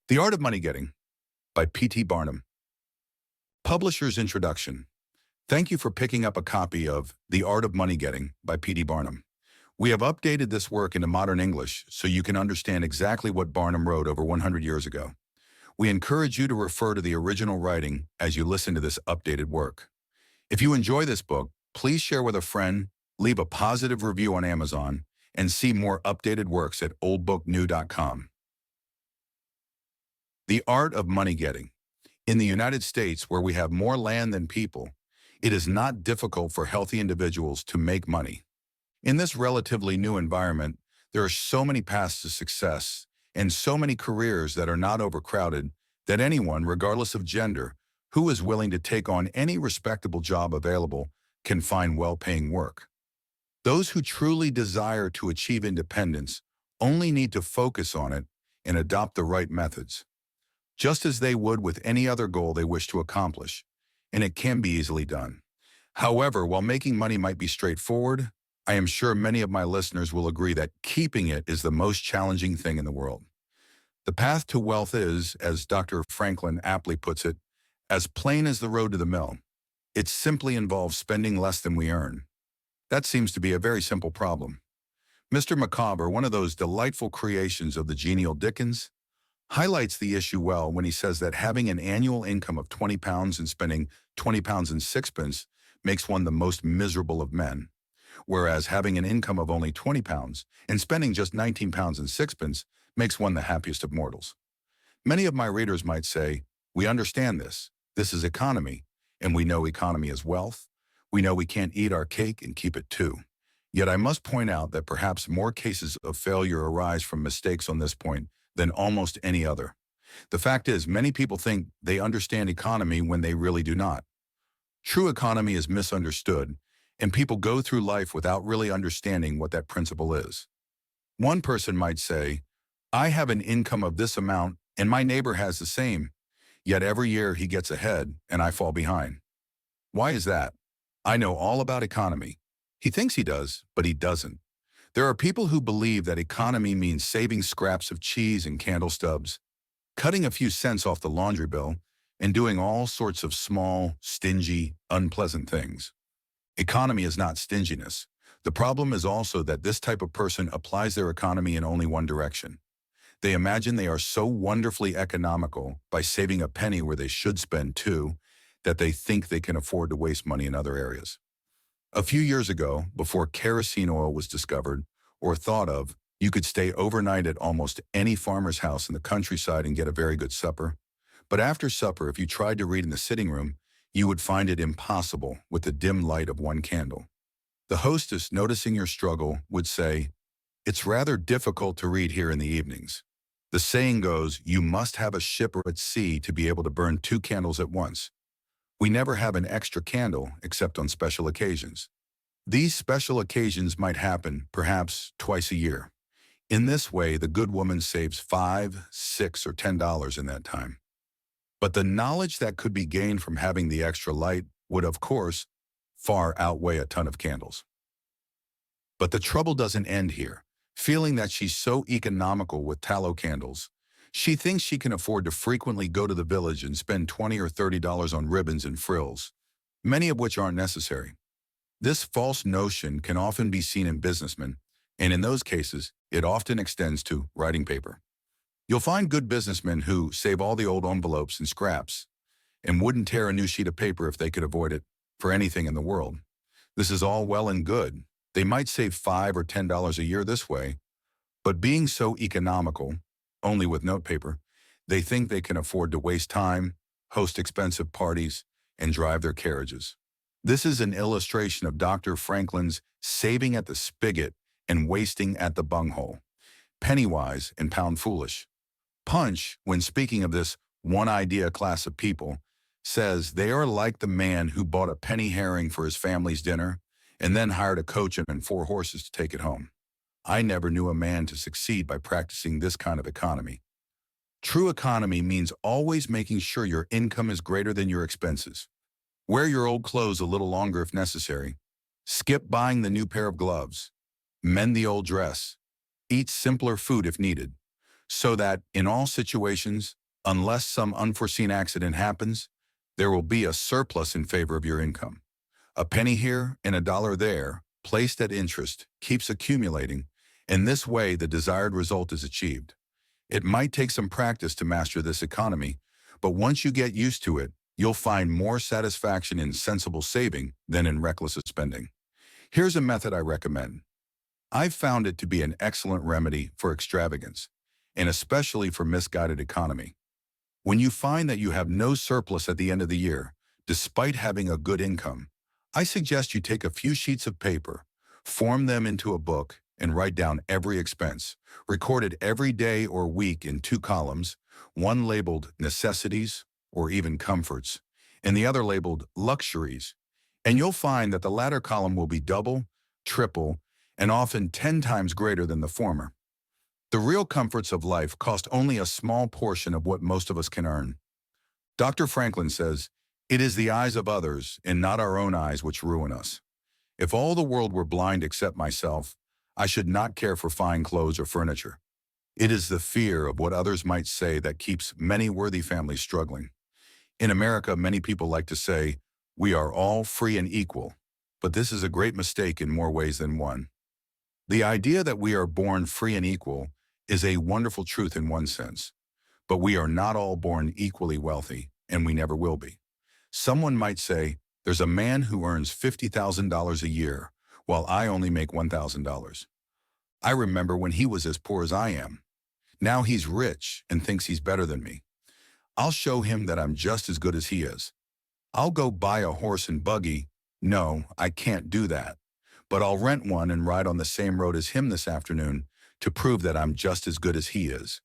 The Art of Money Getting by P.T. Barnum. Publisher's Introduction. Thank you for picking up a copy of The Art of Money Getting by P.T. Barnum. We have updated this work into modern English so you can understand exactly what Barnum wrote over 100 years ago. We encourage you to refer to the original writing as you listen to this updated work. If you enjoy this book, please share with a friend, leave a positive review on Amazon, and see more updated works at oldbooknew.com. The Art of Money Getting. In the United States, where we have more land than people, it is not difficult for healthy individuals to make money. In this relatively new environment, there are so many paths to success and so many careers that are not overcrowded that anyone, regardless of gender, who is willing to take on any respectable job available can find well-paying work. Those who truly desire to achieve independence only need to focus on it and adopt the right methods, just as they would with any other goal they wish to accomplish, and it can be easily done. However, while making money might be straightforward, I am sure many of my listeners will agree that keeping it is the most challenging thing in the world. The path to wealth is, as Dr. Franklin aptly puts it, as plain as the road to the mill. It simply involves spending less than we earn. That seems to be a very simple problem. Mr. Micawber, one of those delightful creations of the genial Dickens, highlights the issue well when he says that having an annual income of £20 and spending £20 and sixpence makes one the most miserable of men, whereas having an income of only £20 and spending just £19 and sixpence makes one the happiest of mortals. Many of my readers might say, we understand this. This is economy, and we know economy is wealth. We know we can't eat our cake and keep it too. Yet I must point out that perhaps more cases of failure arise from mistakes on this point than almost any other. The fact is, many people think they understand economy when they really do not. True economy is misunderstood, and people go through life without really understanding what that principle is. One person might say, I have an income of this amount and my neighbor has the same, yet every year he gets ahead and I fall behind. Why is that? I know all about economy. He thinks he does, but he doesn't. There are people who believe that economy means saving scraps of cheese and candle stubs, cutting a few cents off the laundry bill, and doing all sorts of small, stingy, unpleasant things. Economy is not stinginess. The problem is also that this type of person applies their economy in only one direction. They imagine they are so wonderfully economical by saving a penny where they should spend two, that they think they can afford to waste money in other areas. A few years ago, before kerosene oil was discovered or thought of, you could stay overnight at almost any farmer's house in the countryside and get a very good supper. But after supper, if you tried to read in the sitting room, you would find it impossible with the dim light of one candle. The hostess, noticing your struggle, would say, "It's rather difficult to read here in the evenings. The saying goes, you must have a ship at sea to be able to burn two candles at once. We never have an extra candle except on special occasions. These special occasions might happen, perhaps, twice a year. In this way, the good woman saves $5, $6, or $10 in that time. But the knowledge that could be gained from having the extra light would, of course, far outweigh a ton of candles." But the trouble doesn't end here. Feeling that she's so economical with tallow candles, she thinks she can afford to frequently go to the village and spend $20 or $30 on ribbons and frills, many of which aren't necessary. This false notion can often be seen in businessmen, and in those cases, it often extends to writing paper. You'll find good businessmen who save all the old envelopes and scraps and wouldn't tear a new sheet of paper if they could avoid it for anything in the world. This is all well and good. They might save $5 or $10 a year this way, but being so economical, only with notepaper, they think they can afford to waste time, host expensive parties, and drive their carriages. This is an illustration of Dr. Franklin's saving at the spigot and wasting at the bunghole, penny wise and pound foolish. Punch, when speaking of this one-idea class of people, says they are like the man who bought a penny herring for his family's dinner and then hired a coach and 4 horses to take it home. I never knew a man to succeed by practicing this kind of economy. True economy means always making sure your income is greater than your expenses. Wear your old clothes a little longer if necessary. Skip buying the new pair of gloves. Mend the old dress. Eat simpler food if needed. so that in all situations, unless some unforeseen accident happens, there will be a surplus in favor of your income. A penny here and a dollar there, placed at interest, keeps accumulating, and this way the desired result is achieved. It might take some practice to master this economy, but once you get used to it, you'll find more satisfaction in sensible saving than in reckless spending. Here's a method I recommend. I've found it to be an excellent remedy for extravagance, and especially for misguided economy. When you find that you have no surplus at the end of the year, despite having a good income, I suggest you take a few sheets of paper, form them into a book, and write down every expense, recorded every day or week in two columns, one labeled necessities or even comforts, and the other labeled luxuries. And you'll find that the latter column will be double, triple, and often 10 times greater than the former. The real comforts of life cost only a small portion of what most of us can earn. Dr. Franklin says, "It is the eyes of others and not our own eyes which ruin us." If all the world were blind except myself, I should not care for fine clothes or furniture. It is the fear of what others might say that keeps many worthy families struggling. In America, many people like to say, "We are all free and equal," but this is a great mistake in more ways than one. The idea that we are born free and equal is a wonderful truth in one sense, but we are not all born equally wealthy, and we never will be. Someone might say, "There's a man who earns $50,000 a year, while I only make $1,000. I remember when he was as poor as I am. Now he's rich and thinks he's better than me. I'll show him that I'm just as good as he is. I'll go buy a horse and buggy. No, I can't do that. But I'll rent one and ride on the same road as him this afternoon to prove that I'm just as good as he is."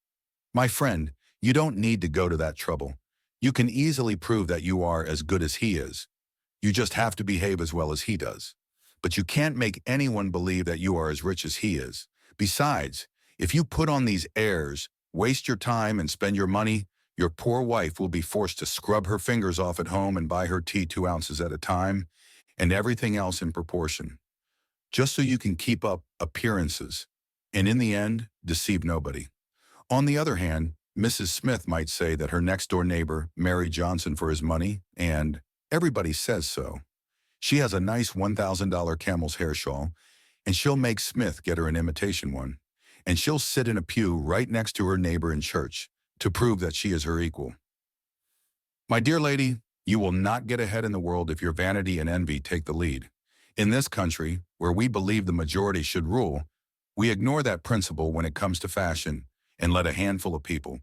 My friend, you don't need to go to that trouble. You can easily prove that you are as good as he is. You just have to behave as well as he does. But you can't make anyone believe that you are as rich as he is. Besides, if you put on these airs, waste your time and spend your money, your poor wife will be forced to scrub her fingers off at home and buy her tea 2 ounces at a time, and everything else in proportion, just so you can keep up appearances, and in the end, deceive nobody. On the other hand, Mrs. Smith might say that her next-door neighbor married Johnson for his money, and everybody says so. She has a nice $1,000 camel's hair shawl, and she'll make Smith get her an imitation one, and she'll sit in a pew right next to her neighbor in church to prove that she is her equal. My dear lady, you will not get ahead in the world if your vanity and envy take the lead. In this country, where we believe the majority should rule, we ignore that principle when it comes to fashion and let a handful of people